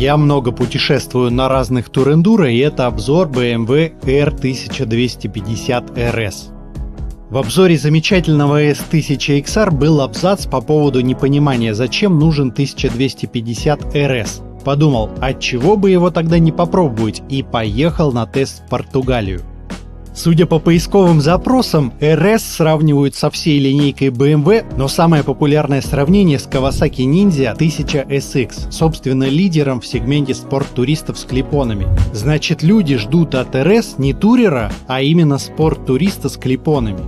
Я много путешествую на разных турендуро, и это обзор BMW R1250 RS. В обзоре замечательного S1000XR был абзац по поводу непонимания, зачем нужен 1250 RS. Подумал, отчего бы его тогда не попробовать, и поехал на тест в Португалию. Судя по поисковым запросам, RS сравнивают со всей линейкой BMW, но самое популярное сравнение с Kawasaki Ninja 1000 SX, собственно лидером в сегменте спорт-туристов с клипонами. Значит, люди ждут от RS не турера, а именно спорт-туриста с клипонами.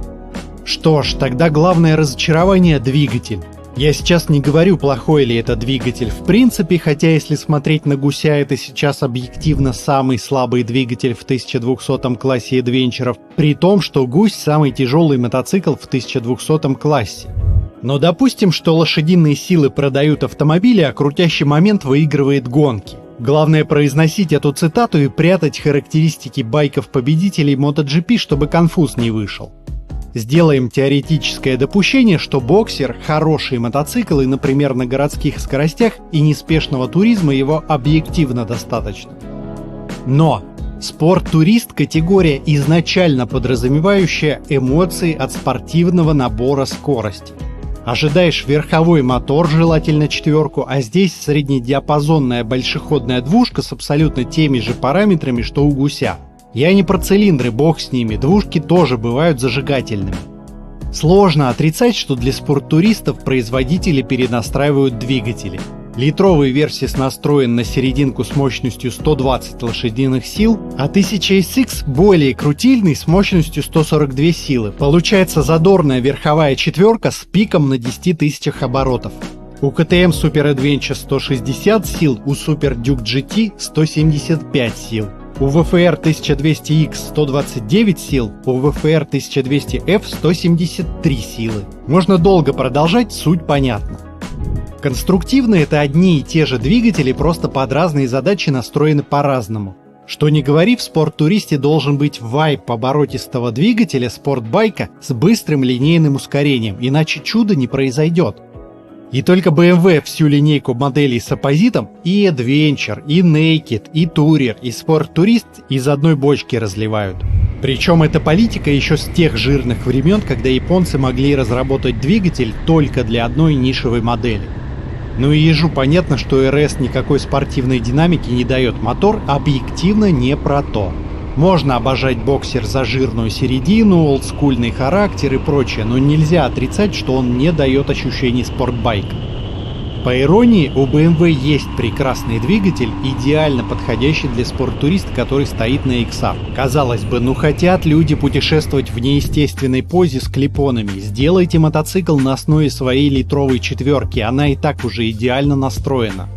Что ж, тогда главное разочарование — двигатель. Я сейчас не говорю, плохой ли это двигатель в принципе, хотя если смотреть на гуся, это сейчас объективно самый слабый двигатель в 1200 классе адвенчеров, при том, что гусь самый тяжелый мотоцикл в 1200 классе. Но допустим, что лошадиные силы продают автомобили, а крутящий момент выигрывает гонки. Главное произносить эту цитату и прятать характеристики байков-победителей MotoGP, чтобы конфуз не вышел. Сделаем теоретическое допущение, что боксер – хороший мотоцикл и, например, на городских скоростях и неспешного туризма его объективно достаточно. Но спорт-турист – категория, изначально подразумевающая эмоции от спортивного набора скорости. Ожидаешь верховой мотор, желательно 4, а здесь среднедиапазонная большеходная двушка с абсолютно теми же параметрами, что у гуся. Я не про цилиндры, бог с ними, двушки тоже бывают зажигательными. Сложно отрицать, что для спорттуристов производители перенастраивают двигатели. Литровый Versys настроен на серединку с мощностью 120 лошадиных сил, а 1000 SX более крутильный с мощностью 142 силы. Получается задорная верховая четверка с пиком на 10 тысячах оборотов. У KTM Super Adventure 160 сил, у Super Duke GT 175 сил. У VFR 1200X 129 сил, у VFR 1200F 173 силы. Можно долго продолжать, суть понятна. Конструктивно это одни и те же двигатели, просто под разные задачи настроены по-разному. Что ни говори, в спорт-туристе должен быть вайб оборотистого двигателя спортбайка с быстрым линейным ускорением, иначе чудо не произойдет. И только BMW всю линейку моделей с оппозитом и Adventure, и Naked, и Tourer, и Sport-турист из одной бочки разливают. Причем эта политика еще с тех жирных времен, когда японцы могли разработать двигатель только для одной нишевой модели. Ну и ежу понятно, что RS никакой спортивной динамики не дает, мотор объективно не про то. Можно обожать боксер за жирную середину, олдскульный характер и прочее, но нельзя отрицать, что он не дает ощущений спортбайка. По иронии, у BMW есть прекрасный двигатель, идеально подходящий для спорттуриста, который стоит на XR. Казалось бы, ну хотят люди путешествовать в неестественной позе с клипонами, сделайте мотоцикл на основе своей литровой четверки, она и так уже идеально настроена.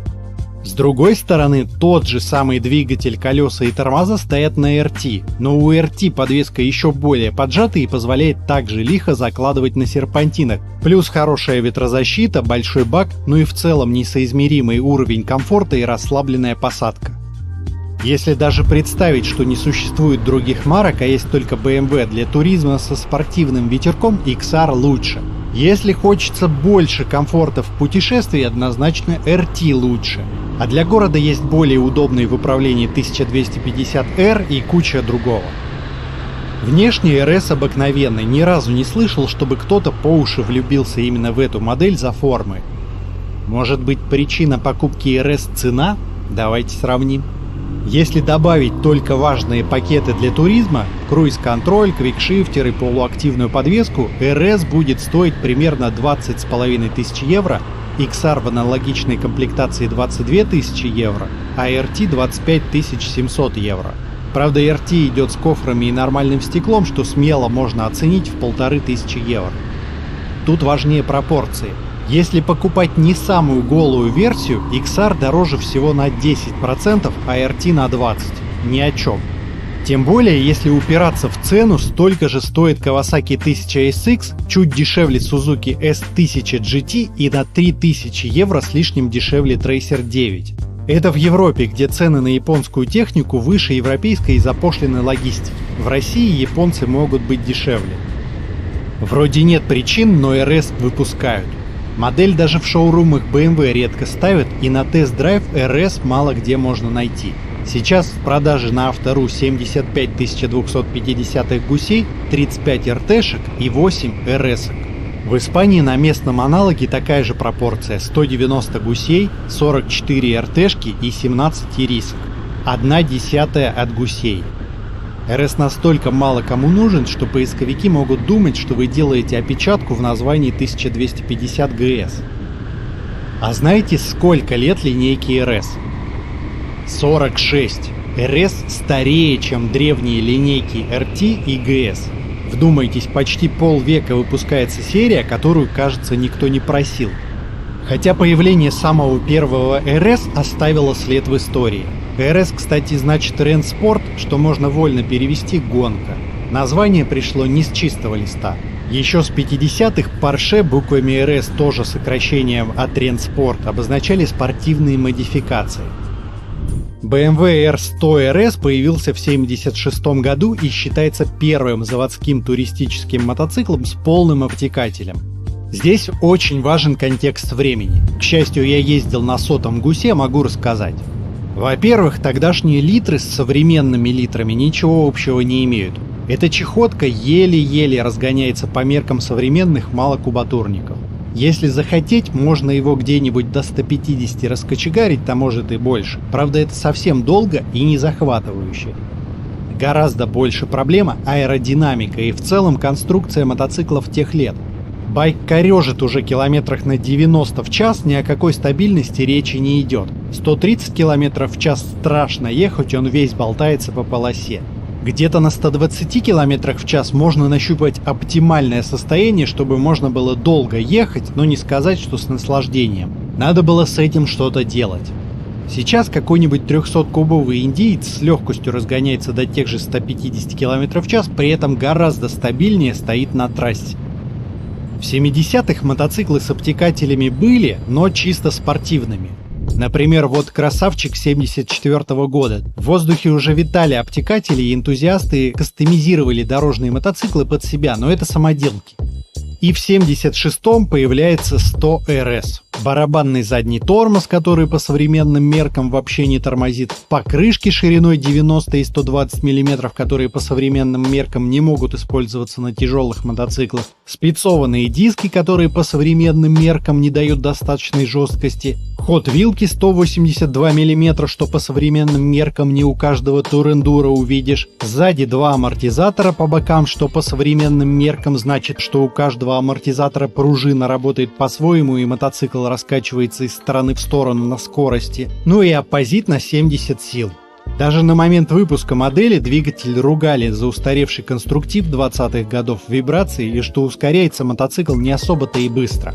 С другой стороны, тот же самый двигатель, колеса и тормоза стоят на RT, но у RT подвеска еще более поджата и позволяет также лихо закладывать на серпантинах, плюс хорошая ветрозащита, большой бак, ну и в целом несоизмеримый уровень комфорта и расслабленная посадка. Если даже представить, что не существует других марок, а есть только BMW для туризма со спортивным ветерком, XR лучше. Если хочется больше комфорта в путешествии, однозначно RT лучше. А для города есть более удобный в управлении 1250R и куча другого. Внешне RS обыкновенный, ни разу не слышал, чтобы кто-то по уши влюбился именно в эту модель за формы. Может быть, причина покупки RS цена? Давайте сравним. Если добавить только важные пакеты для туризма, круиз-контроль, квикшифтер и полуактивную подвеску, RS будет стоить примерно 20 500 евро, XR в аналогичной комплектации 22 тысячи евро, а RT 25 700 евро. Правда, RT идет с кофрами и нормальным стеклом, что смело можно оценить в 1500 евро. Тут важнее пропорции. Если покупать не самую голую версию, XR дороже всего на 10%, а RT на 20%. Ни о чем. Тем более, если упираться в цену, столько же стоит Kawasaki 1000 SX, чуть дешевле Suzuki S1000 GT и на 3000 евро с лишним дешевле Tracer 9. Это в Европе, где цены на японскую технику выше европейской из-за пошлиной логистики. В России японцы могут быть дешевле. Вроде нет причин, но RS выпускают. Модель даже в шоурумах BMW редко ставят, и на тест-драйв RS мало где можно найти. Сейчас в продаже на Авто.ру 75 250 гусей, 35 РТшек и 8 РСок. В Испании на местном аналоге такая же пропорция: 190 гусей, 44 РТшки и 17 ирисок. 1/10 от гусей. РС настолько мало кому нужен, что поисковики могут думать, что вы делаете опечатку в названии 1250 ГС. А знаете, сколько лет линейки РС? 46. РС старее, чем древние линейки RT и GS. Вдумайтесь, почти полвека выпускается серия, которую, кажется, никто не просил. Хотя появление самого первого РС оставило след в истории. РС, кстати, значит Ренспорт, что можно вольно перевести «гонка». Название пришло не с чистого листа. Еще с 50-х Porsche буквами РС, тоже сокращением от Ренспорт, обозначали спортивные модификации. BMW R100 RS появился в 1976 году и считается первым заводским туристическим мотоциклом с полным обтекателем. Здесь очень важен контекст времени. К счастью, я ездил на 100-м гусе, могу рассказать. Во-первых, тогдашние литры с современными литрами ничего общего не имеют. Эта чехотка еле-еле разгоняется по меркам современных малокубатурников. Если захотеть, можно его где-нибудь до 150 раскочегарить, а может и больше. Правда, это совсем долго и не захватывающе. Гораздо больше проблема аэродинамика и в целом конструкция мотоциклов тех лет. Байк корежит уже километрах на 90 в час, ни о какой стабильности речи не идет. 130 км в час страшно ехать, он весь болтается по полосе. Где-то на 120 км в час можно нащупать оптимальное состояние, чтобы можно было долго ехать, но не сказать, что с наслаждением. Надо было с этим что-то делать. Сейчас какой-нибудь 300-кубовый индиец с легкостью разгоняется до тех же 150 км в час, при этом гораздо стабильнее стоит на трассе. В 70-х мотоциклы с обтекателями были, но чисто спортивными. Например, вот красавчик 74 года. В воздухе уже витали обтекатели, и энтузиасты кастомизировали дорожные мотоциклы под себя, но это самоделки. И в 76-м появляется 100 RS. Барабанный задний тормоз, который по современным меркам вообще не тормозит. Покрышки шириной 90 и 120 мм, которые по современным меркам не могут использоваться на тяжелых мотоциклах. Спецованные диски, которые по современным меркам не дают достаточной жесткости. Ход вилки 182 мм, что по современным меркам не у каждого турендура увидишь. Сзади два амортизатора по бокам, что по современным меркам значит, что у каждого амортизатора пружина работает по-своему и мотоцикл раскачивается из стороны в сторону на скорости. Ну и оппозит на 70 сил. Даже на момент выпуска модели двигатель ругали за устаревший конструктив 20-х годов, вибрации и что ускоряется мотоцикл не особо-то и быстро.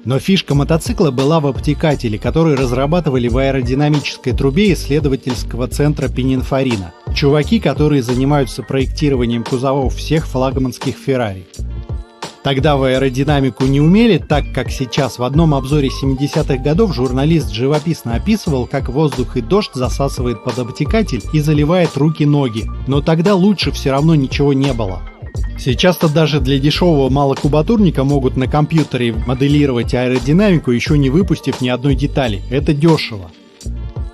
Но фишка мотоцикла была в обтекателе, который разрабатывали в аэродинамической трубе исследовательского центра Пининфарина. Чуваки, которые занимаются проектированием кузовов всех флагманских Ferrari. Тогда в аэродинамику не умели, так как сейчас. В одном обзоре 70-х годов журналист живописно описывал, как воздух и дождь засасывает под обтекатель и заливает руки-ноги. Но тогда лучше все равно ничего не было. Сейчас-то даже для дешевого малокубатурника могут на компьютере моделировать аэродинамику, еще не выпустив ни одной детали. Это дешево.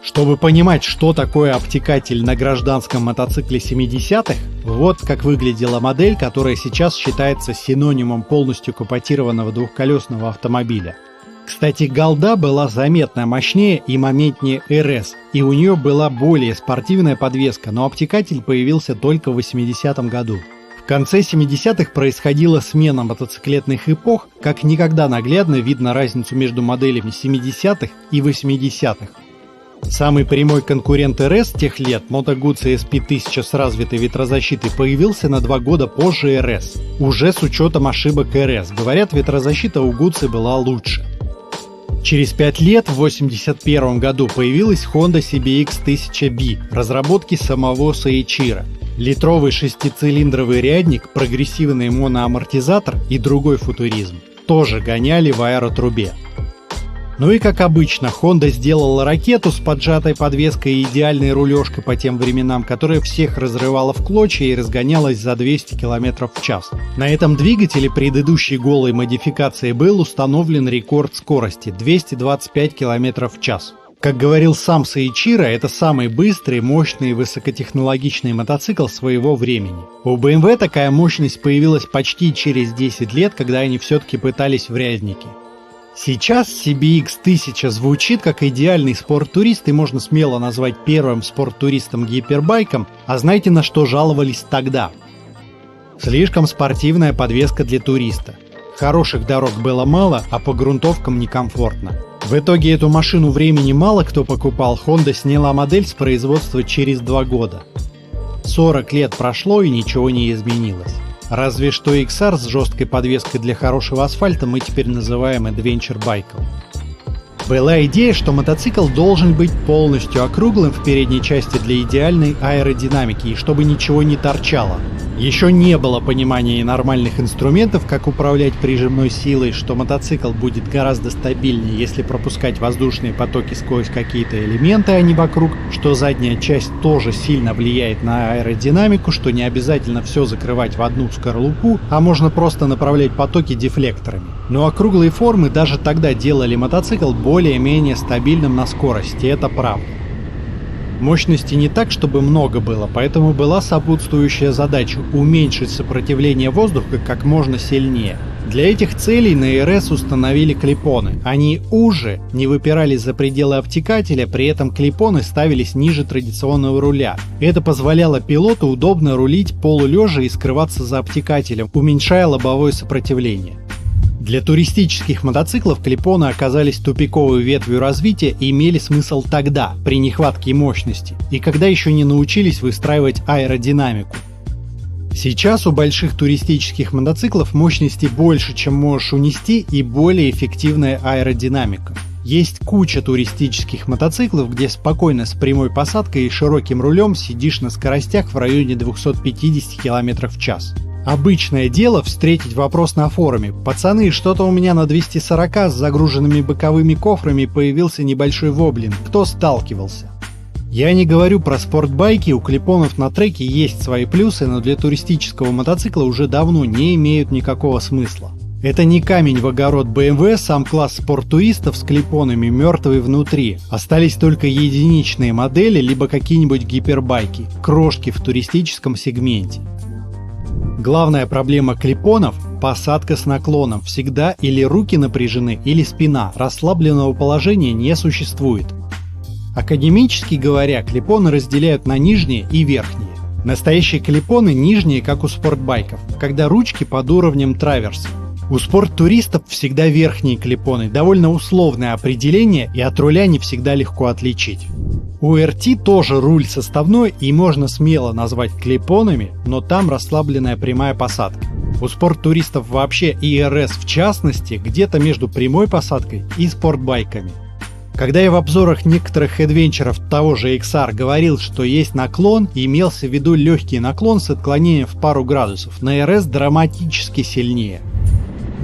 Чтобы понимать, что такое обтекатель на гражданском мотоцикле 70-х, вот как выглядела модель, которая сейчас считается синонимом полностью капотированного двухколесного автомобиля. Кстати, голда была заметно мощнее и моментнее РС, и у нее была более спортивная подвеска, но обтекатель появился только в 80-м году. В конце 70-х происходила смена мотоциклетных эпох, как никогда наглядно видно разницу между моделями 70-х и 80-х. Самый прямой конкурент РС тех лет, Moto Guzzi SP1000 с развитой ветрозащитой, появился на 2 года позже РС, уже с учетом ошибок РС. Говорят, ветрозащита у Guzzi была лучше. Через 5 лет, в 1981 году, появилась Honda CBX 1000B, разработки самого Соичиро. Литровый шестицилиндровый рядник, прогрессивный моноамортизатор и другой футуризм. Тоже гоняли в аэротрубе. Ну и как обычно, Honda сделала ракету с поджатой подвеской и идеальной рулежкой по тем временам, которая всех разрывала в клочья и разгонялась за 200 км в час. На этом двигателе предыдущей голой модификации был установлен рекорд скорости – 225 км в час. Как говорил сам Соичиро, это самый быстрый, мощный и высокотехнологичный мотоцикл своего времени. У BMW такая мощность появилась почти через 10 лет, когда они все-таки пытались в рязники. Сейчас CBX 1000 звучит как идеальный спорттурист и можно смело назвать первым спорттуристом-гипербайком, а знаете, на что жаловались тогда? Слишком спортивная подвеска для туриста. Хороших дорог было мало, а по грунтовкам некомфортно. В итоге эту машину времени мало кто покупал, Honda сняла модель с производства через 2 года. 40 лет прошло и ничего не изменилось. Разве что XR с жесткой подвеской для хорошего асфальта мы теперь называем Adventure байком. Была идея, что мотоцикл должен быть полностью округлым в передней части для идеальной аэродинамики и чтобы ничего не торчало. Еще не было понимания и нормальных инструментов, как управлять прижимной силой, что мотоцикл будет гораздо стабильнее, если пропускать воздушные потоки сквозь какие-то элементы, а не вокруг, что задняя часть тоже сильно влияет на аэродинамику, что не обязательно все закрывать в одну скорлупу, а можно просто направлять потоки дефлекторами. Но округлые формы даже тогда делали мотоцикл более-менее стабильным на скорости, это правда. Мощности не так, чтобы много было, поэтому была сопутствующая задача – уменьшить сопротивление воздуха как можно сильнее. Для этих целей на РС установили клипоны. Они уже не выпирали за пределы обтекателя, при этом клипоны ставились ниже традиционного руля. Это позволяло пилоту удобно рулить полулежа и скрываться за обтекателем, уменьшая лобовое сопротивление. Для туристических мотоциклов клипоны оказались тупиковой ветвью развития и имели смысл тогда, при нехватке мощности, и когда еще не научились выстраивать аэродинамику. Сейчас у больших туристических мотоциклов мощности больше, чем можешь унести, и более эффективная аэродинамика. Есть куча туристических мотоциклов, где спокойно с прямой посадкой и широким рулем сидишь на скоростях в районе 250 км в час. Обычное дело встретить вопрос на форуме: «Пацаны, что-то у меня на 240 с загруженными боковыми кофрами появился небольшой воблин, кто сталкивался?» Я не говорю про спортбайки, у клипонов на треке есть свои плюсы, но для туристического мотоцикла уже давно не имеют никакого смысла. Это не камень в огород BMW, сам класс спорттуристов с клипонами мертвый внутри. Остались только единичные модели, либо какие-нибудь гипербайки, крошки в туристическом сегменте. Главная проблема клипонов – посадка с наклоном. Всегда или руки напряжены, или спина. Расслабленного положения не существует. Академически говоря, клипоны разделяют на нижние и верхние. Настоящие клипоны нижние, как у спортбайков, когда ручки под уровнем траверса. У спорттуристов всегда верхние клипоны, довольно условное определение, и от руля не всегда легко отличить. У RT тоже руль составной и можно смело назвать клипонами, но там расслабленная прямая посадка. У спорттуристов вообще и РС в частности где-то между прямой посадкой и спортбайками. Когда я в обзорах некоторых адвенчеров того же XR говорил, что есть наклон, имелся в виду легкий наклон с отклонением в пару градусов, на РС драматически сильнее.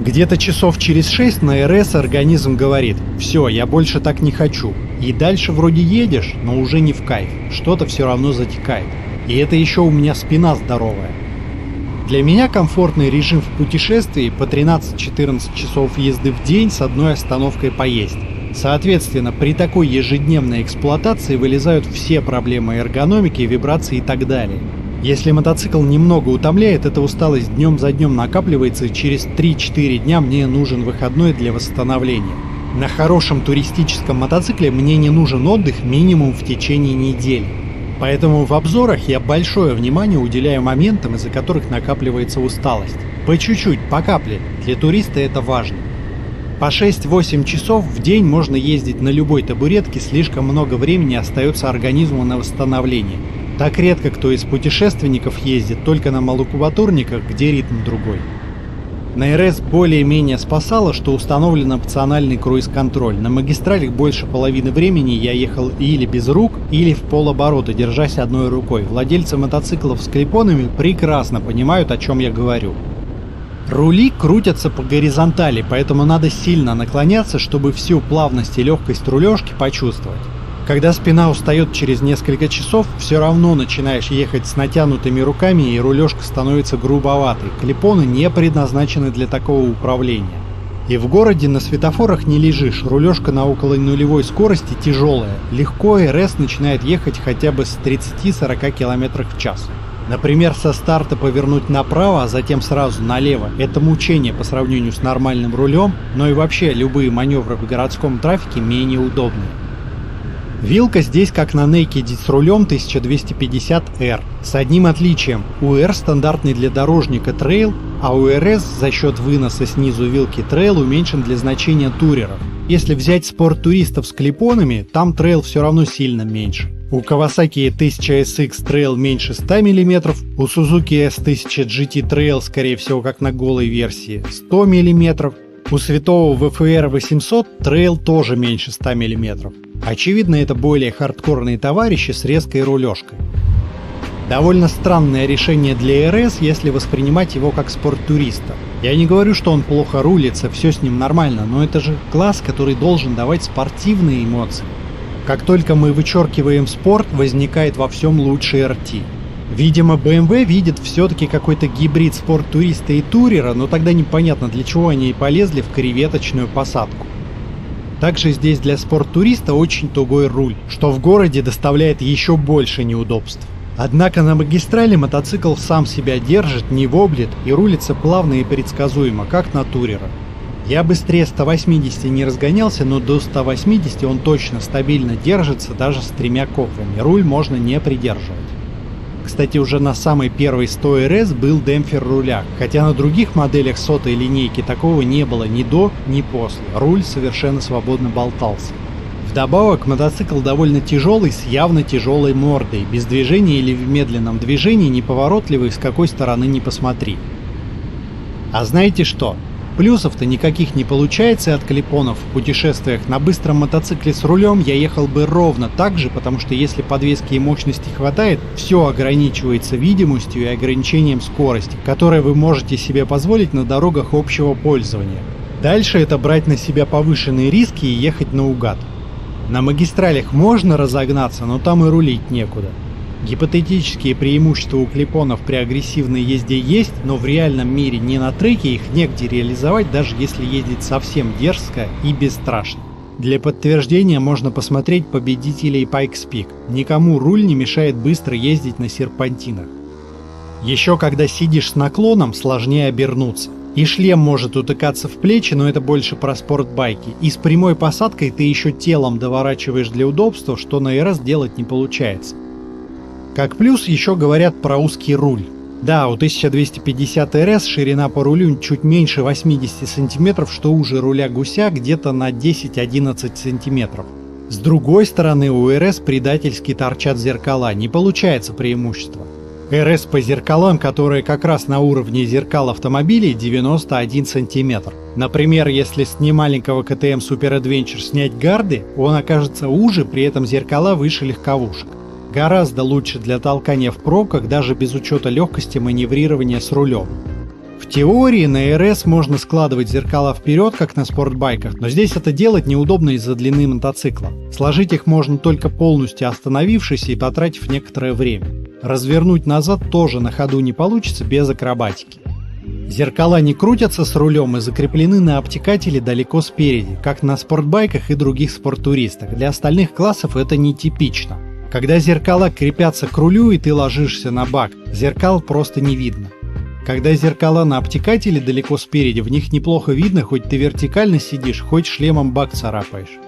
Где-то часов через 6 на РС организм говорит: «Все, я больше так не хочу». И дальше вроде едешь, но уже не в кайф, что-то все равно затекает. И это еще у меня спина здоровая. Для меня комфортный режим в путешествии по 13-14 часов езды в день с одной остановкой поесть. Соответственно, при такой ежедневной эксплуатации вылезают все проблемы эргономики, вибрации и так далее. Если мотоцикл немного утомляет, эта усталость днем за днем накапливается, и через 3-4 дня мне нужен выходной для восстановления. На хорошем туристическом мотоцикле мне не нужен отдых минимум в течение недели. Поэтому в обзорах я большое внимание уделяю моментам, из-за которых накапливается усталость. По чуть-чуть, по капле. Для туриста это важно. По 6-8 часов в день можно ездить на любой табуретке, слишком много времени остается организму на восстановление. Так редко кто из путешественников ездит только на малокубатурниках, где ритм другой. На РС более-менее спасало, что установлен опциональный круиз-контроль. На магистралях больше половины времени я ехал или без рук, или в полоборота, держась одной рукой. Владельцы мотоциклов с клипонами прекрасно понимают, о чем я говорю. Рули крутятся по горизонтали, поэтому надо сильно наклоняться, чтобы всю плавность и легкость рулежки почувствовать. Когда спина устает через несколько часов, все равно начинаешь ехать с натянутыми руками и рулежка становится грубоватой. Клипоны не предназначены для такого управления. И в городе на светофорах не лежишь, рулежка на около нулевой скорости тяжелая. Легко РС начинает ехать хотя бы с 30-40 км в час. Например, со старта повернуть направо, а затем сразу налево – это мучение по сравнению с нормальным рулем, но и вообще любые маневры в городском трафике менее удобны. Вилка здесь как на Naked с рулем 1250R, с одним отличием. У R стандартный для дорожника трейл, а у RS за счет выноса снизу вилки трейл уменьшен для значения туреров. Если взять спорт-туристов с клипонами, там трейл все равно сильно меньше. У Kawasaki 1000SX трейл меньше 100 мм, у Suzuki S1000 GT трейл скорее всего как на голой версии 100 мм, у святого VFR 800 трейл тоже меньше 100 мм. Очевидно, это более хардкорные товарищи с резкой рулежкой. Довольно странное решение для RS, если воспринимать его как спорт-туриста. Я не говорю, что он плохо рулится, все с ним нормально, но это же класс, который должен давать спортивные эмоции. Как только мы вычеркиваем спорт, возникает во всем лучший RT. Видимо, BMW видит все-таки какой-то гибрид спорт-туриста и турера, но тогда непонятно, для чего они и полезли в креветочную посадку. Также здесь для спорт-туриста очень тугой руль, что в городе доставляет еще больше неудобств. Однако на магистрали мотоцикл сам себя держит, не воблит и рулится плавно и предсказуемо, как на турера. Я быстрее 180 не разгонялся, но до 180 он точно стабильно держится даже с 3 кофрами, руль можно не придерживать. Кстати, уже на самой первой 100 RS был демпфер руля, хотя на других моделях сотой линейки такого не было ни до, ни после, руль совершенно свободно болтался. Вдобавок, мотоцикл довольно тяжелый, с явно тяжелой мордой, без движения или в медленном движении, неповоротливый, с какой стороны ни посмотри. А знаете что? Плюсов-то никаких не получается от клипонов в путешествиях. На быстром мотоцикле с рулем я ехал бы ровно так же, потому что если подвески и мощности хватает, все ограничивается видимостью и ограничением скорости, которое вы можете себе позволить на дорогах общего пользования. Дальше это брать на себя повышенные риски и ехать наугад. На магистралях можно разогнаться, но там и рулить некуда. Гипотетические преимущества у клипонов при агрессивной езде есть, но в реальном мире не на треке их негде реализовать, даже если ездить совсем дерзко и бесстрашно. Для подтверждения можно посмотреть победителей Pikes Peak. Никому руль не мешает быстро ездить на серпантинах. Еще когда сидишь с наклоном, сложнее обернуться. И шлем может утыкаться в плечи, но это больше про спортбайки. И с прямой посадкой ты еще телом доворачиваешь для удобства, что на RS делать не получается. Как плюс еще говорят про узкий руль. Да, у 1250 RS ширина по рулю чуть меньше 80 см, что уже руля гуся где-то на 10-11 см. С другой стороны, у RS предательски торчат зеркала, не получается преимущество. RS по зеркалам, которые как раз на уровне зеркал автомобилей, 91 см. Например, если с немаленького KTM Super Adventure снять гарды, он окажется уже, при этом зеркала выше легковушек. Гораздо лучше для толкания в пробках, даже без учета легкости маневрирования с рулем. В теории на RS можно складывать зеркала вперед, как на спортбайках, но здесь это делать неудобно из-за длины мотоцикла. Сложить их можно только полностью остановившись и потратив некоторое время. Развернуть назад тоже на ходу не получится без акробатики. Зеркала не крутятся с рулем и закреплены на обтекателе далеко спереди, как на спортбайках и других спорттуристах. Для остальных классов это нетипично. Когда зеркала крепятся к рулю и ты ложишься на бак, зеркал просто не видно. Когда зеркала на обтекателе далеко спереди, в них неплохо видно, хоть ты вертикально сидишь, хоть шлемом бак царапаешь.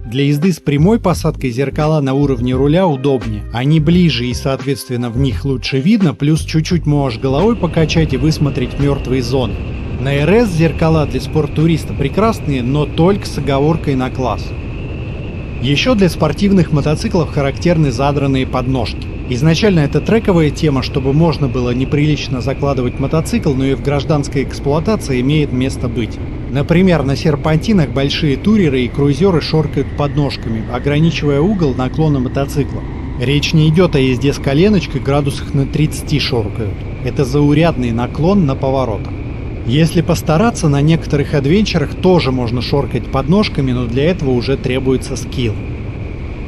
Для езды с прямой посадкой зеркала на уровне руля удобнее, они ближе и соответственно в них лучше видно, плюс чуть-чуть можешь головой покачать и высмотреть мертвые зоны. На RS зеркала для спорттуриста прекрасные, но только с оговоркой на класс. Еще для спортивных мотоциклов характерны задранные подножки. Изначально это трековая тема, чтобы можно было неприлично закладывать мотоцикл, но и в гражданской эксплуатации имеет место быть. Например, на серпантинах большие туреры и круизеры шоркают подножками, ограничивая угол наклона мотоцикла. Речь не идет о езде с коленочкой, градусах на 30 шоркают. Это заурядный наклон на поворотах. Если постараться, на некоторых адвенчерах тоже можно шоркать подножками, но для этого уже требуется скилл.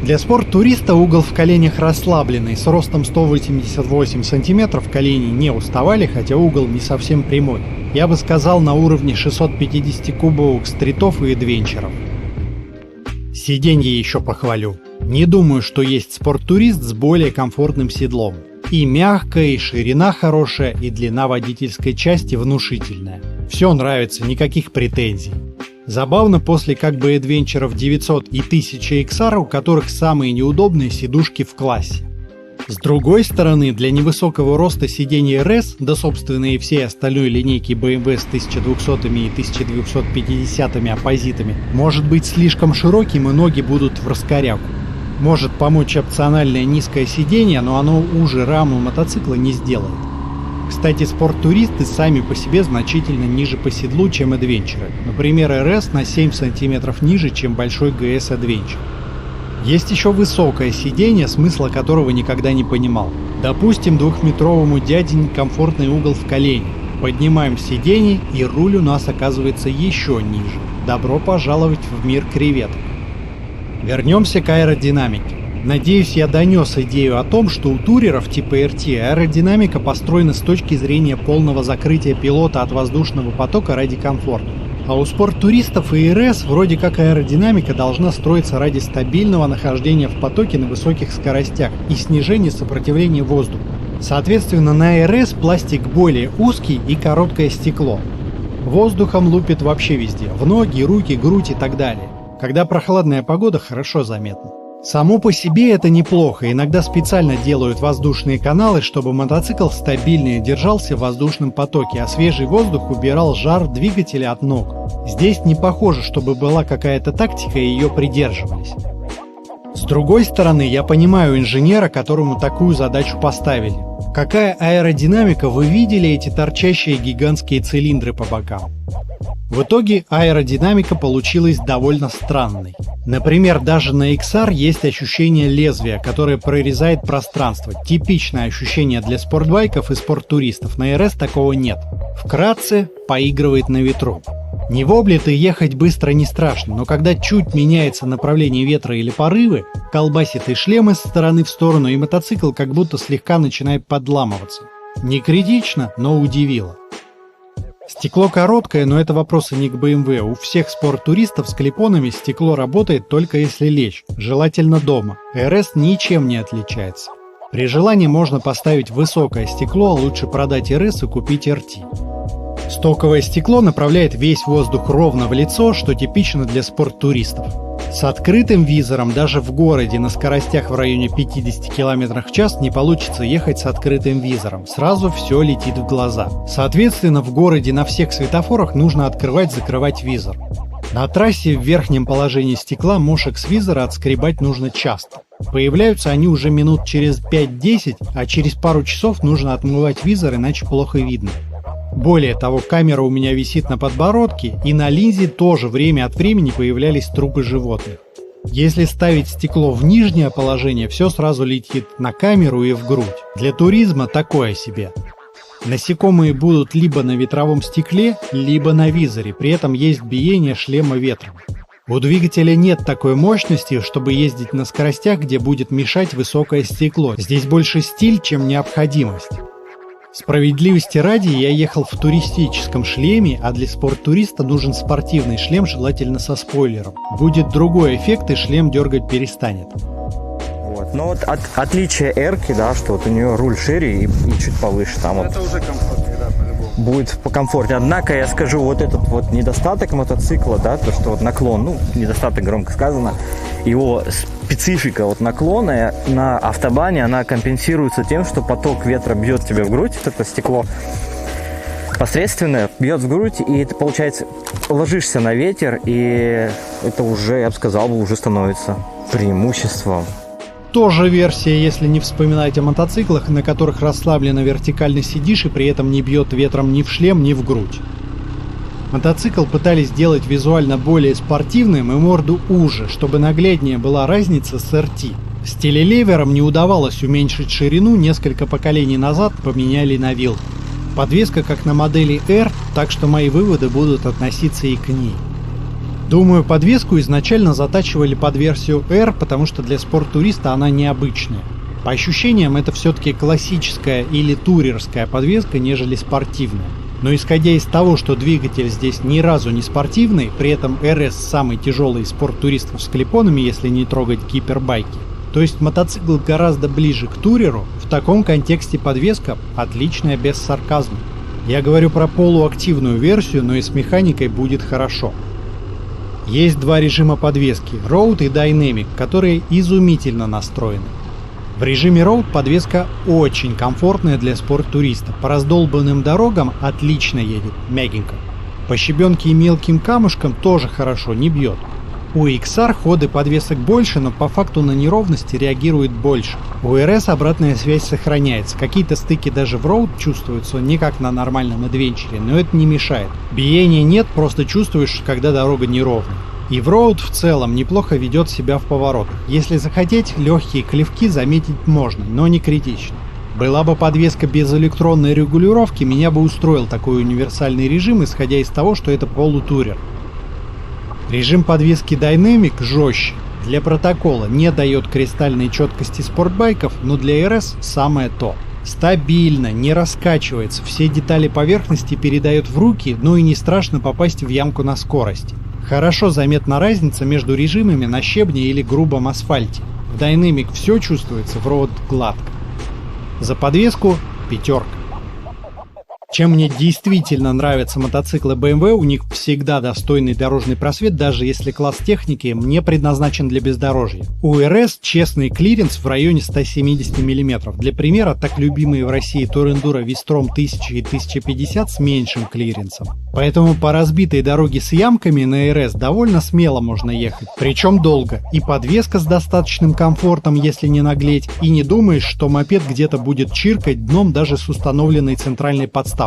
Для спорт-туриста угол в коленях расслабленный, с ростом 188 см колени не уставали, хотя угол не совсем прямой. Я бы сказал, на уровне 650-кубовых стритов и адвенчеров. Сиденье еще похвалю. Не думаю, что есть спорт-турист с более комфортным седлом. И мягкая, и ширина хорошая, и длина водительской части внушительная. Все нравится, никаких претензий. Забавно, после как бы адвенчеров 900 и 1000 XR, у которых самые неудобные сидушки в классе. С другой стороны, для невысокого роста сидений RS, да собственно и всей остальной линейки BMW с 1200 и 1250 оппозитами, может быть слишком широким и ноги будут в раскоряку. Может помочь опциональное низкое сиденье, но оно уже раму мотоцикла не сделает. Кстати, спорт-туристы сами по себе значительно ниже по седлу, чем адвенчеры. Например, RS на 7 см ниже, чем большой GS Adventure. Есть еще высокое сиденье, смысла которого никогда не понимал. Допустим, 2-метровому дяде комфортный угол в колени. Поднимаем сиденье, и руль у нас оказывается еще ниже. Добро пожаловать в мир креветок. Вернемся к аэродинамике. Надеюсь, я донес идею о том, что у туреров типа RT аэродинамика построена с точки зрения полного закрытия пилота от воздушного потока ради комфорта. А у спорт-туристов и РС вроде как аэродинамика должна строиться ради стабильного нахождения в потоке на высоких скоростях и снижения сопротивления воздуха. Соответственно, на РС пластик более узкий и короткое стекло. Воздухом лупит вообще везде, в ноги, руки, грудь и так далее. Когда прохладная погода, хорошо заметно. Само по себе это неплохо, иногда специально делают воздушные каналы, чтобы мотоцикл стабильнее держался в воздушном потоке, а свежий воздух убирал жар двигателя от ног. Здесь не похоже, чтобы была какая-то тактика и ее придерживались. С другой стороны, я понимаю инженера, которому такую задачу поставили. Какая аэродинамика, вы видели эти торчащие гигантские цилиндры по бокам? В итоге аэродинамика получилась довольно странной. Например, даже на XR есть ощущение лезвия, которое прорезает пространство. Типичное ощущение для спортбайков и спорттуристов. На RS такого нет. Вкратце, поигрывает на ветру. Не воблит и ехать быстро не страшно, но когда чуть меняется направление ветра или порывы, колбасит и шлем из стороны в сторону, и мотоцикл как будто слегка начинает подламываться. Не критично, но удивило. Стекло короткое, но это вопросы не к BMW. У всех спорт-туристов с клипонами стекло работает только если лечь, желательно дома. RS ничем не отличается. При желании можно поставить высокое стекло, а лучше продать RS и купить RT. Стоковое стекло направляет весь воздух ровно в лицо, что типично для спорт-туристов. С открытым визором даже в городе на скоростях в районе 50 км в час не получится ехать с открытым визором. Сразу все летит в глаза. Соответственно, в городе на всех светофорах нужно открывать-закрывать визор. На трассе в верхнем положении стекла мошек с визора отскребать нужно часто. Появляются они уже минут через 5-10, а через пару часов нужно отмывать визор, иначе плохо видно. Более того, камера у меня висит на подбородке, и на линзе тоже время от времени появлялись трупы животных. Если ставить стекло в нижнее положение, все сразу летит на камеру и в грудь. Для туризма такое себе. Насекомые будут либо на ветровом стекле, либо на визоре, при этом есть биение шлема ветром. У двигателя нет такой мощности, чтобы ездить на скоростях, где будет мешать высокое стекло. Здесь больше стиль, чем необходимость. Справедливости ради, я ехал в туристическом шлеме, а для спорт-туриста нужен спортивный шлем, желательно со спойлером. Будет другой эффект, и шлем дергать перестанет. Вот. Но вот отличие R-ки, да, что вот у нее руль шире и чуть повыше. Там это вот уже комфортнее, да, по-любому. Будет покомфортнее. Однако я скажу, вот этот вот недостаток мотоцикла, да, то что вот наклон, ну, недостаток громко сказано, его специфика вот наклона на автобане, она компенсируется тем, что поток ветра бьет тебе в грудь, вот это стекло посредственное бьет в грудь, и ты, получается, ложишься на ветер, и это уже, я бы сказал, уже становится преимуществом. Тоже версия, если не вспоминать о мотоциклах, на которых расслабленно вертикально сидишь и при этом не бьет ветром ни в шлем, ни в грудь. Мотоцикл пытались сделать визуально более спортивным и морду уже, чтобы нагляднее была разница с RT. С телелевером не удавалось уменьшить ширину, несколько поколений назад поменяли на вилку. Подвеска как на модели R, так что мои выводы будут относиться и к ней. Думаю, подвеску изначально затачивали под версию R, потому что для спорттуриста она необычная. По ощущениям, это все-таки классическая или турерская подвеска, нежели спортивная. Но исходя из того, что двигатель здесь ни разу не спортивный, при этом RS самый тяжелый из спорттуристов с клипонами, если не трогать гипербайки, то есть мотоцикл гораздо ближе к туреру, в таком контексте подвеска отличная без сарказма. Я говорю про полуактивную версию, но и с механикой будет хорошо. Есть два режима подвески – Road и Dynamic, которые изумительно настроены. В режиме Road подвеска очень комфортная для спорттуриста. По раздолбанным дорогам отлично едет, мягенько. По щебенке и мелким камушкам тоже хорошо, не бьет. У XR ходы подвесок больше, но по факту на неровности реагирует больше. У RS обратная связь сохраняется. Какие-то стыки даже в Road чувствуются не как на нормальном адвенчере, но это не мешает. Биения нет, просто чувствуешь, когда дорога неровная. И в Road в целом неплохо ведет себя в поворотах. Если захотеть, легкие клевки заметить можно, но не критично. Была бы подвеска без электронной регулировки, меня бы устроил такой универсальный режим, исходя из того, что это полутурер. Режим подвески Dynamic жестче. Для протокола не дает кристальной четкости спортбайков, но для RS самое то. Стабильно, не раскачивается, все детали поверхности передает в руки, но и не страшно попасть в ямку на скорости. Хорошо заметна разница между режимами на щебне или грубом асфальте. В Dynamic все чувствуется, в Road гладко. За подвеску 5. Чем мне действительно нравятся мотоциклы BMW, у них всегда достойный дорожный просвет, даже если класс техники не предназначен для бездорожья. У RS честный клиренс в районе 170 мм. Для примера, так любимые в России Tourendur Vistrom 1000 и 1050 с меньшим клиренсом. Поэтому по разбитой дороге с ямками на RS довольно смело можно ехать, причем долго. И подвеска с достаточным комфортом, если не наглеть, и не думаешь, что мопед где-то будет чиркать дном даже с установленной центральной подставкой.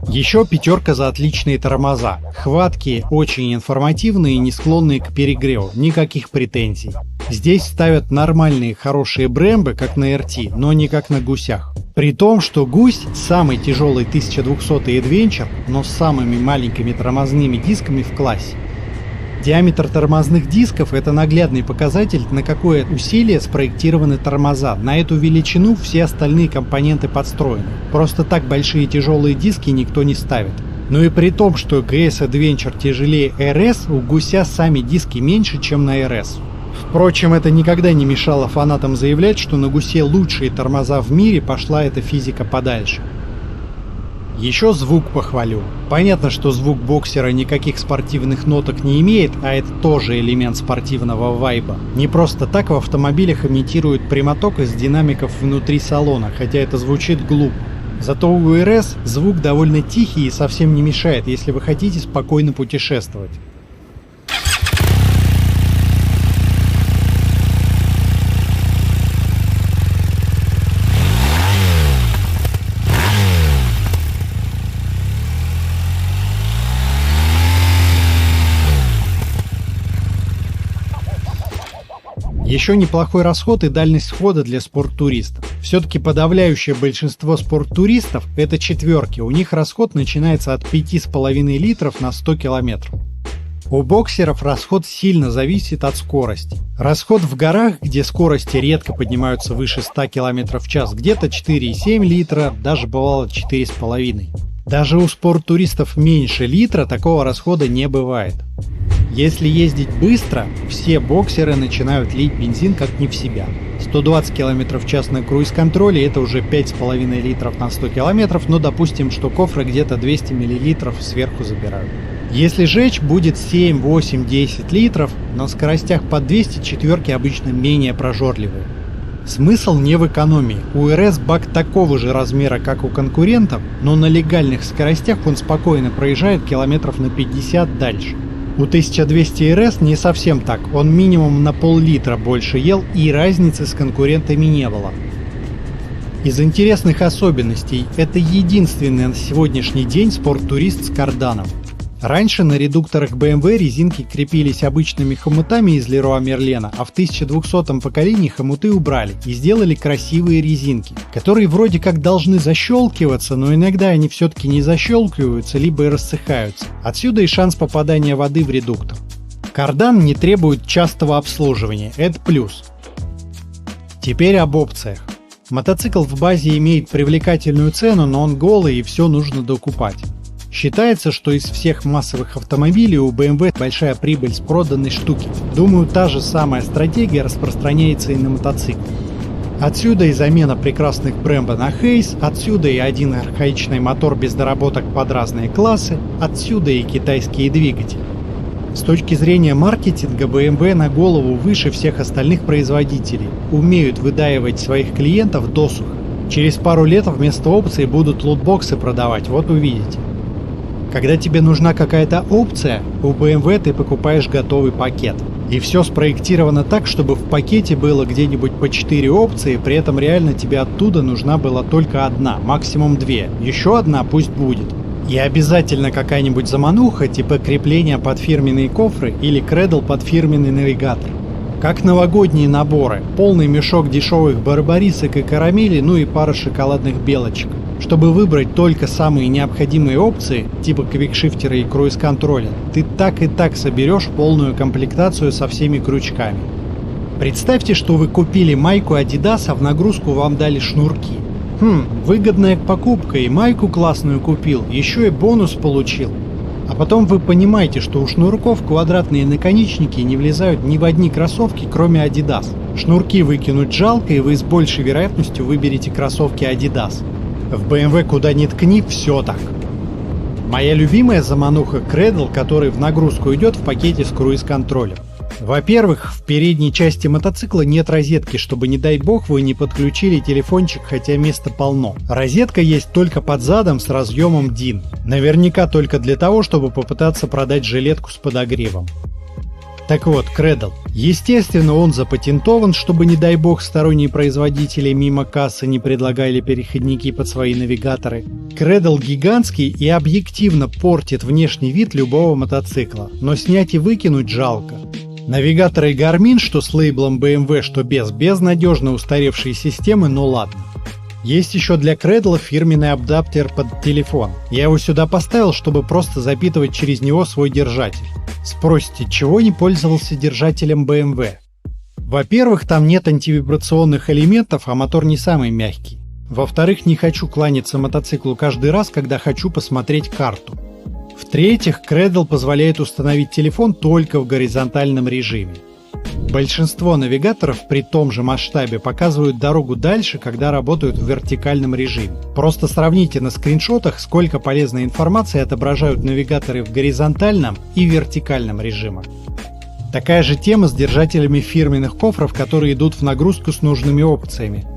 Еще 5 за отличные тормоза. Хваткие, очень информативные и не склонные к перегреву. Никаких претензий. Здесь ставят нормальные хорошие Brembo, как на RT, но не как на гусях. При том, что гусь самый тяжелый 1200 Adventure, но с самыми маленькими тормозными дисками в классе. Диаметр тормозных дисков – это наглядный показатель, на какое усилие спроектированы тормоза. На эту величину все остальные компоненты подстроены. Просто так большие тяжелые диски никто не ставит. Ну и при том, что GS Adventure тяжелее RS, у гуся сами диски меньше, чем на RS. Впрочем, это никогда не мешало фанатам заявлять, что на гусе лучшие тормоза в мире, пошла эта физика подальше. Еще звук похвалю. Понятно, что звук боксера никаких спортивных ноток не имеет, а это тоже элемент спортивного вайба. Не просто так в автомобилях имитируют прямоток из динамиков внутри салона, хотя это звучит глупо. Зато у RS звук довольно тихий и совсем не мешает, если вы хотите спокойно путешествовать. Еще неплохой расход и дальность хода для спорттуристов. Все-таки подавляющее большинство спорттуристов – это четверки, у них расход начинается от 5,5 литров на 100 километров. У боксеров расход сильно зависит от скорости. Расход в горах, где скорости редко поднимаются выше 100 км в час, где-то 4,7 литра, даже бывало 4,5. Даже у спорттуристов меньше литра такого расхода не бывает. Если ездить быстро, все боксеры начинают лить бензин как не в себя. 120 км в час на круиз-контроле – это уже 5,5 литров на 100 км, но допустим, что кофры где-то 200 мл сверху забирают. Если жечь, будет 7, 8, 10 литров, на скоростях под 200 четверки обычно менее прожорливые. Смысл не в экономии. У RS бак такого же размера, как у конкурентов, но на легальных скоростях он спокойно проезжает километров на 50 дальше. У 1200 RS не совсем так, он минимум на пол-литра больше ел и разницы с конкурентами не было. Из интересных особенностей, это единственный на сегодняшний день спорттурист с карданом. Раньше на редукторах BMW резинки крепились обычными хомутами из Леруа Мерлена, а в 1200 поколении хомуты убрали и сделали красивые резинки, которые вроде как должны защелкиваться, но иногда они все-таки не защелкиваются, либо и рассыхаются. Отсюда и шанс попадания воды в редуктор. Кардан не требует частого обслуживания, это плюс. Теперь об опциях. Мотоцикл в базе имеет привлекательную цену, но он голый и все нужно докупать. Считается, что из всех массовых автомобилей у BMW большая прибыль с проданной штуки. Думаю, та же самая стратегия распространяется и на мотоциклы. Отсюда и замена прекрасных Brembo на Hayes, отсюда и один архаичный мотор без доработок под разные классы, отсюда и китайские двигатели. С точки зрения маркетинга BMW на голову выше всех остальных производителей, умеют выдаивать своих клиентов досуха. Через пару лет вместо опций будут лутбоксы продавать, вот увидите. Когда тебе нужна какая-то опция, у BMW ты покупаешь готовый пакет. И все спроектировано так, чтобы в пакете было где-нибудь по 4 опции, при этом реально тебе оттуда нужна была только одна, максимум 2. Еще одна пусть будет. И обязательно какая-нибудь замануха, типа крепления под фирменные кофры или кредл под фирменный навигатор. Как новогодние наборы, полный мешок дешевых барбарисок и карамели, ну и пара шоколадных белочек. Чтобы выбрать только самые необходимые опции, типа квикшифтера и круиз-контроля, ты так и так соберешь полную комплектацию со всеми крючками. Представьте, что вы купили майку Adidas, а в нагрузку вам дали шнурки. Выгодная покупка, и майку классную купил, еще и бонус получил. А потом вы понимаете, что у шнурков квадратные наконечники не влезают ни в одни кроссовки, кроме Adidas. Шнурки выкинуть жалко, и вы с большей вероятностью выберете кроссовки Adidas. В BMW куда ни ткни, все так. Моя любимая замануха Cradle, который в нагрузку идет в пакете с круиз-контролем. Во-первых, в передней части мотоцикла нет розетки, чтобы, не дай бог, вы не подключили телефончик, хотя места полно. Розетка есть только под задом с разъемом DIN. Наверняка только для того, чтобы попытаться продать жилетку с подогревом. Так вот, Cradle. Естественно, он запатентован, чтобы, не дай бог, сторонние производители мимо кассы не предлагали переходники под свои навигаторы. Cradle гигантский и объективно портит внешний вид любого мотоцикла, но снять и выкинуть жалко. Навигаторы Garmin, что с лейблом BMW, что без надежно устаревшие системы, но ладно. Есть еще для Cradle фирменный адаптер под телефон. Я его сюда поставил, чтобы просто запитывать через него свой держатель. Спросите, чего не пользовался держателем BMW? Во-первых, там нет антивибрационных элементов, а мотор не самый мягкий. Во-вторых, не хочу кланяться мотоциклу каждый раз, когда хочу посмотреть карту. В-третьих, Cradle позволяет установить телефон только в горизонтальном режиме. Большинство навигаторов при том же масштабе показывают дорогу дальше, когда работают в вертикальном режиме. Просто сравните на скриншотах, сколько полезной информации отображают навигаторы в горизонтальном и вертикальном режимах. Такая же тема с держателями фирменных кофров, которые идут в нагрузку с нужными опциями.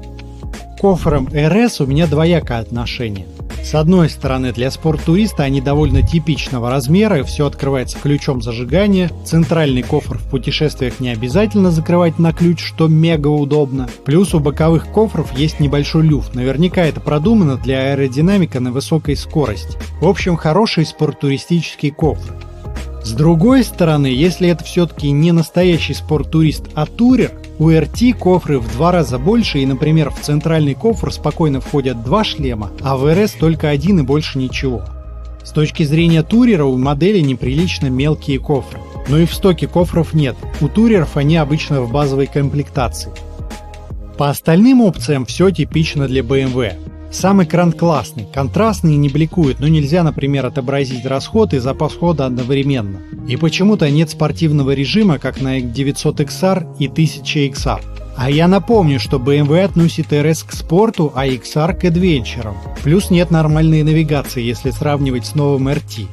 К кофрам RS у меня двоякое отношение. С одной стороны, для спорттуриста они довольно типичного размера, все открывается ключом зажигания, центральный кофр в путешествиях не обязательно закрывать на ключ, что мега удобно. Плюс у боковых кофров есть небольшой люфт, наверняка это продумано для аэродинамика на высокой скорости. В общем, хороший спорттуристический кофр. С другой стороны, если это все-таки не настоящий спорттурист, а турер, у RT кофры в 2 раза больше, и, например, в центральный кофр спокойно входят 2 шлема, а в RS только 1 и больше ничего. С точки зрения турера у модели неприлично мелкие кофры. Но и в стоке кофров нет, у туреров они обычно в базовой комплектации. По остальным опциям все типично для BMW. Сам экран классный, контрастный и не бликует, но нельзя, например, отобразить расход и запас хода одновременно. И почему-то нет спортивного режима, как на 900XR и 1000XR. А я напомню, что BMW относит RS к спорту, а XR к адвенчерам. Плюс нет нормальной навигации, если сравнивать с новым RT.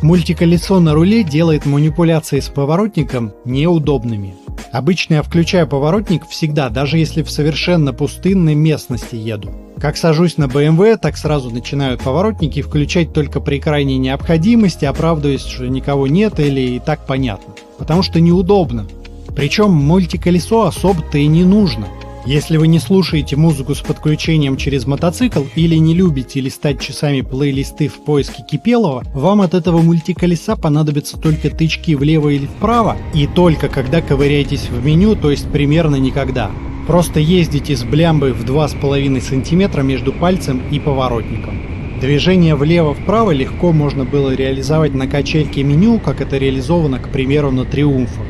Мультиколесо на руле делает манипуляции с поворотником неудобными. Обычно я включаю поворотник всегда, даже если в совершенно пустынной местности еду. Как сажусь на BMW, так сразу начинают поворотники включать только при крайней необходимости, оправдываясь, что никого нет или и так понятно. Потому что неудобно. Причем мультиколесо особо-то и не нужно. Если вы не слушаете музыку с подключением через мотоцикл или не любите листать часами плейлисты в поиске кипелого, вам от этого мультиколеса понадобятся только тычки влево или вправо, и только когда ковыряетесь в меню, то есть примерно никогда. Просто ездите с блямбой в 2,5 см между пальцем и поворотником. Движение влево-вправо легко можно было реализовать на качельке меню, как это реализовано, к примеру, на Триумфах.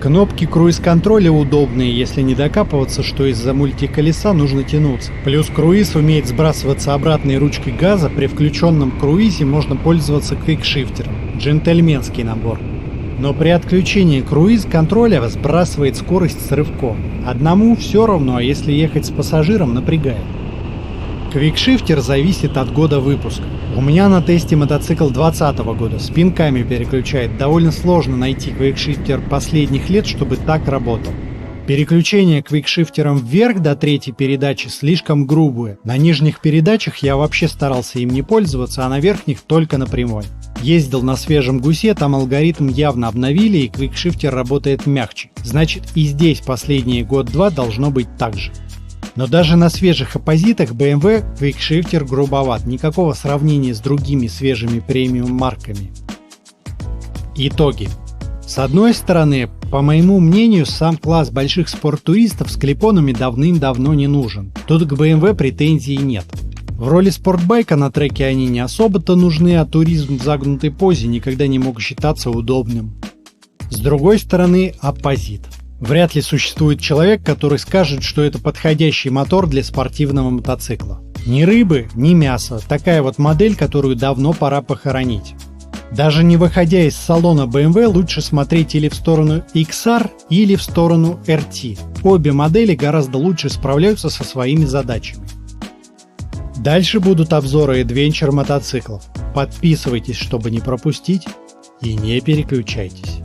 Кнопки круиз-контроля удобные, если не докапываться, что из-за мультиколеса нужно тянуться. Плюс круиз умеет сбрасываться обратной ручкой газа, при включенном круизе можно пользоваться квикшифтером. Джентльменский набор. Но при отключении круиз-контроля сбрасывает скорость с рывком. Одному все равно, а если ехать с пассажиром, напрягает. Квикшифтер зависит от года выпуска. У меня на тесте мотоцикл 2020 года, с пинками переключает. Довольно сложно найти квикшифтер последних лет, чтобы так работал. Переключение квикшифтером вверх до третьей передачи слишком грубое. На нижних передачах я вообще старался им не пользоваться, а на верхних только на прямой. Ездил на свежем гусе, там алгоритм явно обновили и квикшифтер работает мягче. Значит, и здесь последние год-два должно быть так же. Но даже на свежих оппозитах BMW квикшифтер грубоват, никакого сравнения с другими свежими премиум марками. Итоги. С одной стороны, по моему мнению, сам класс больших спорттуристов с клипонами давным-давно не нужен. Тут к BMW претензий нет. В роли спортбайка на треке они не особо-то нужны, а туризм в загнутой позе никогда не мог считаться удобным. С другой стороны, оппозит. Вряд ли существует человек, который скажет, что это подходящий мотор для спортивного мотоцикла. Ни рыбы, ни мяса. Такая вот модель, которую давно пора похоронить. Даже не выходя из салона BMW, лучше смотреть или в сторону XR, или в сторону RT. Обе модели гораздо лучше справляются со своими задачами. Дальше будут обзоры адвенчер мотоциклов. Подписывайтесь, чтобы не пропустить, и не переключайтесь.